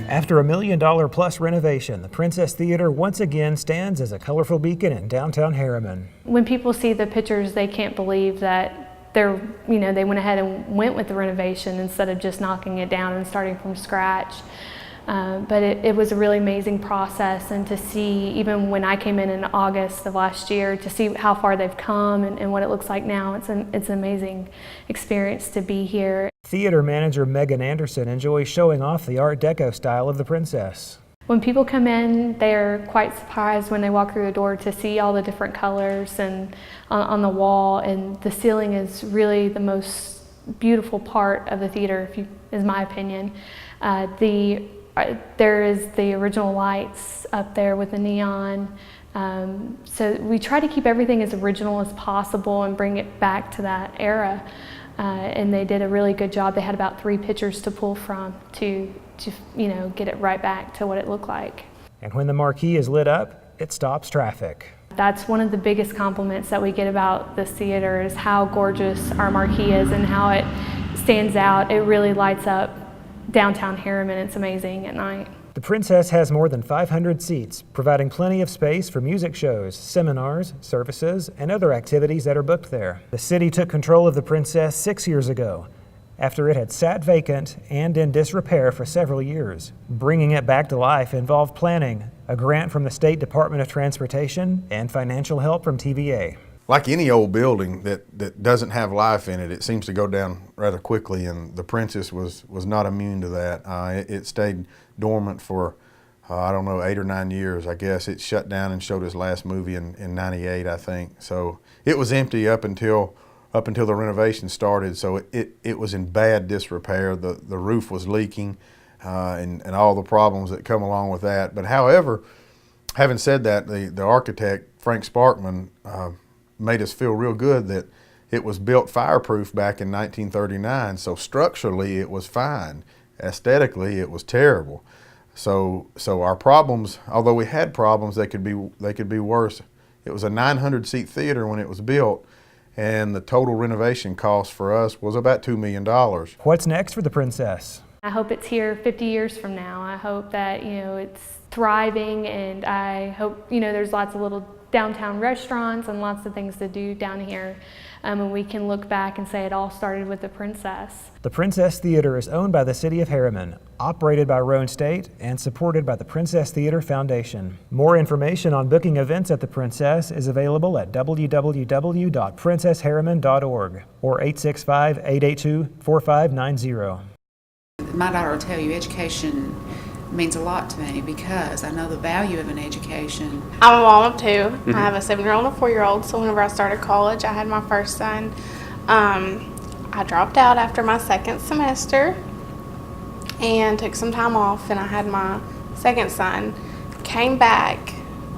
After a $1 million plus renovation, the Princess Theater once again stands as a colorful beacon in downtown Harriman. When people see the pictures, they can't believe that they went ahead and went with the renovation instead of just knocking it down and starting from scratch. But it was a really amazing process, and to see, even when I came in August of last year, to see how far they've come and what it looks like now, it's an amazing experience to be here. Theater manager Megan Anderson enjoys showing off the Art Deco style of the Princess. When people come in, they're quite surprised when they walk through the door to see all the different colors and on the wall, and the ceiling is really the most beautiful part of the theater, is my opinion. There is the original lights up there with the neon. So we try to keep everything as original as possible and bring it back to that era. And they did a really good job. They had about 3 pictures to pull from to get it right back to what it looked like. And when the marquee is lit up, it stops traffic. That's one of the biggest compliments that we get about this theater, is how gorgeous our marquee is and how it stands out. It really lights up downtown Harriman. It's amazing at night. The Princess has more than 500 seats, providing plenty of space for music shows, seminars, services, and other activities that are booked there. The city took control of the Princess 6 years ago, after it had sat vacant and in disrepair for several years. Bringing it back to life involved planning, a grant from the State Department of Transportation, and financial help from TVA. Like any old building that doesn't have life in it, it seems to go down rather quickly, and the Princess was not immune to that. It stayed dormant for, I don't know, 8 or 9 years, I guess. It shut down and showed its last movie in '98, I think. So it was empty up until the renovation started, so it was in bad disrepair. The roof was leaking and all the problems that come along with that. But however, having said that, the architect, Frank Sparkman, made us feel real good that it was built fireproof back in 1939, so structurally it was fine. Aesthetically, it was terrible. So our problems, although we had problems, they could be worse. It was a 900-seat theater when it was built, and the total renovation cost for us was about $2 million. What's next for the Princess? I hope it's here 50 years from now. I hope that it's thriving, and I hope there's lots of little downtown restaurants and lots of things to do down here, and we can look back and say it all started with the Princess. The Princess Theater is owned by the City of Harriman, operated by Roane State, and supported by the Princess Theater Foundation. More information on booking events at the Princess is available at www.princessharriman.org or 865-882-4590. My daughter will tell you, education means a lot to me because I know the value of an education. I'm a mom of 2. Mm-hmm. I have a 7-year-old and a 4-year-old. So whenever I started college, I had my first son. I dropped out after my 2nd semester and took some time off, and I had my 2nd son. Came back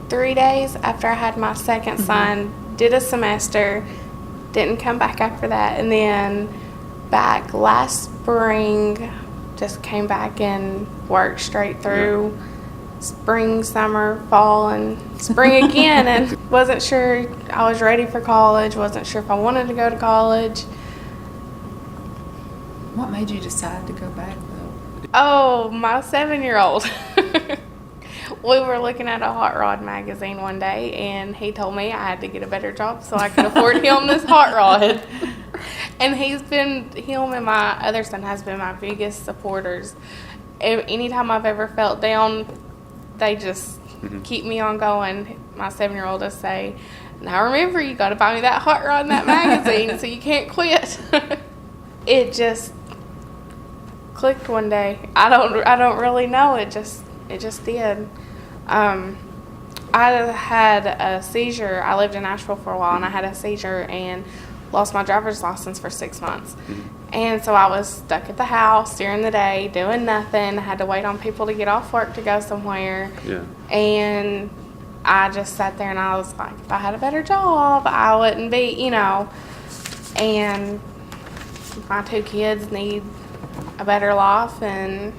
3 days after I had my 2nd son, did a semester, didn't come back after that, and then back last spring, just came back and worked straight through spring, summer, fall, and spring again, and wasn't sure I was ready for college, wasn't sure if I wanted to go to college. What made you decide to go back, though? Oh, my 7-year-old. We were looking at a hot rod magazine one day, and he told me I had to get a better job so I could afford him this hot rod. And him and my other son has been my biggest supporters. Anytime I've ever felt down, they just keep me on going. My 7-year-old will say, "Now remember, you got to buy me that hot rod and that magazine so you can't quit." It just clicked one day. I don't really know. It just did. I had a seizure. I lived in Nashville for a while, and I had a seizure and lost my driver's license for 6 months. And so I was stuck at the house during the day doing nothing. I had to wait on people to get off work to go somewhere. Yeah. And I just sat there and I was like, if I had a better job, I wouldn't be, And my 2 kids need a better life, and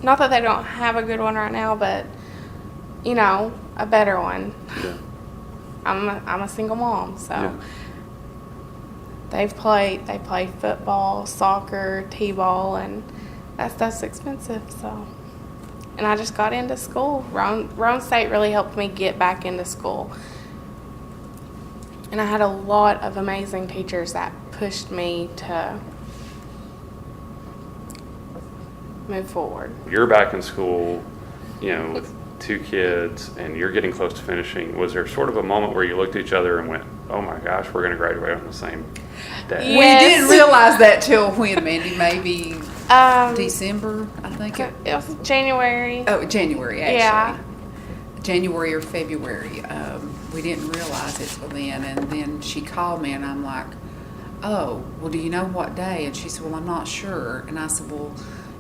not that they don't have a good one right now, but a better one. Yeah. I'm a single mom, so yeah. They play football, soccer, t-ball, and that stuff's expensive. So and I just got into school. Roane State really helped me get back into school. And I had a lot of amazing teachers that pushed me to move forward. You're back in school, with 2 kids, and you're getting close to finishing. Was there sort of a moment where you looked at each other and went, oh my gosh, we're going to graduate on the same day? Yes. We didn't realize that till when, Mandy? Maybe December, I think. It was January. Oh, January, actually. Yeah. January or February. We didn't realize it till then. And then she called me, and I'm like, oh, well, do you know what day? And she said, well, I'm not sure. And I said, well,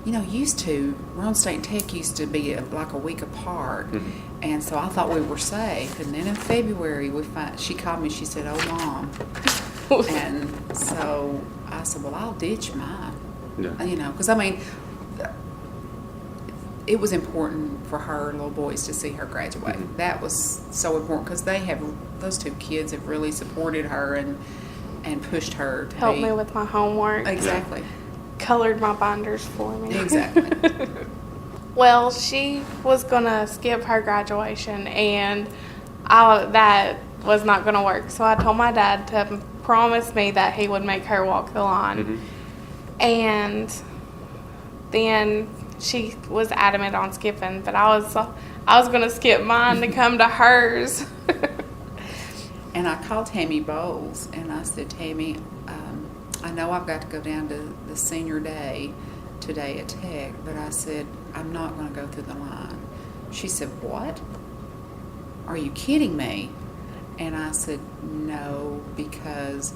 Roane State and Tech used to be like a week apart. Mm-hmm. And so I thought we were safe. And then in February, she called me, she said, oh, Mom. And so I said, well, I'll ditch mine. Yeah. Because, it was important for her little boys to see her graduate. Mm-hmm. That was so important because those 2 kids have really supported her and pushed her to Helped me with my homework. Exactly. Colored my binders for me. Exactly. Well, she was going to skip her graduation, and that was not going to work. So I told my dad to promise me that he would make her walk the line. Mm-hmm. And then she was adamant on skipping, but I was going to skip mine to come to hers. And I called Tammy Bowles, and I said, Tammy, I know I've got to go down to the senior day today at Tech, but I said, I'm not going to go through the line. She said, what? Are you kidding me? And I said, no, because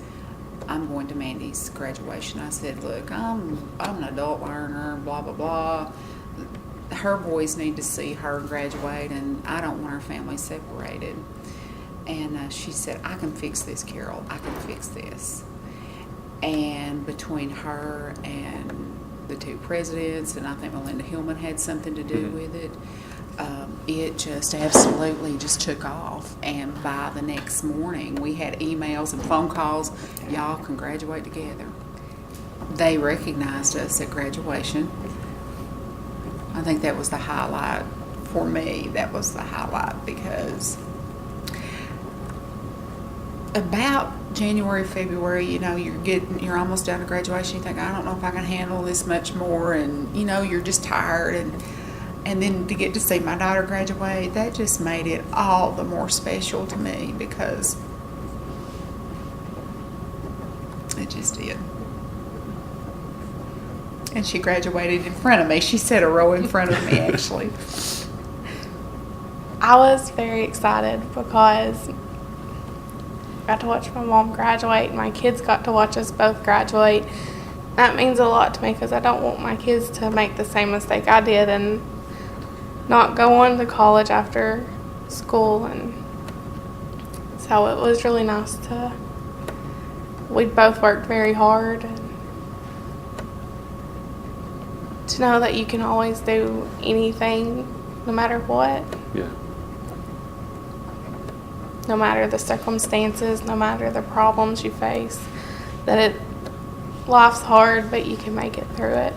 I'm going to Mandy's graduation. I said, look, I'm an adult learner, blah, blah, blah. Her boys need to see her graduate, and I don't want our family separated. And she said, I can fix this, Carol. I can fix this. And between her and the 2 presidents, and I think Melinda Hillman had something to do with it, it just absolutely just took off. And by the next morning, we had emails and phone calls. Y'all can graduate together. They recognized us at graduation. I think that was the highlight for me. That was the highlight because about January, February, you're almost down to graduation. You think, I don't know if I can handle this much more, and you're just tired, and then to get to see my daughter graduate, that just made it all the more special to me because it just did. And she graduated in front of me. She sat a row in front of me, actually. I was very excited because I got to watch my mom graduate, and my kids got to watch us both graduate. That means a lot to me because I don't want my kids to make the same mistake I did and not go on to college after school. And so it was really nice we both worked very hard, and to know that you can always do anything no matter what. Yeah. No matter the circumstances, no matter the problems you face, life's hard, but you can make it through it.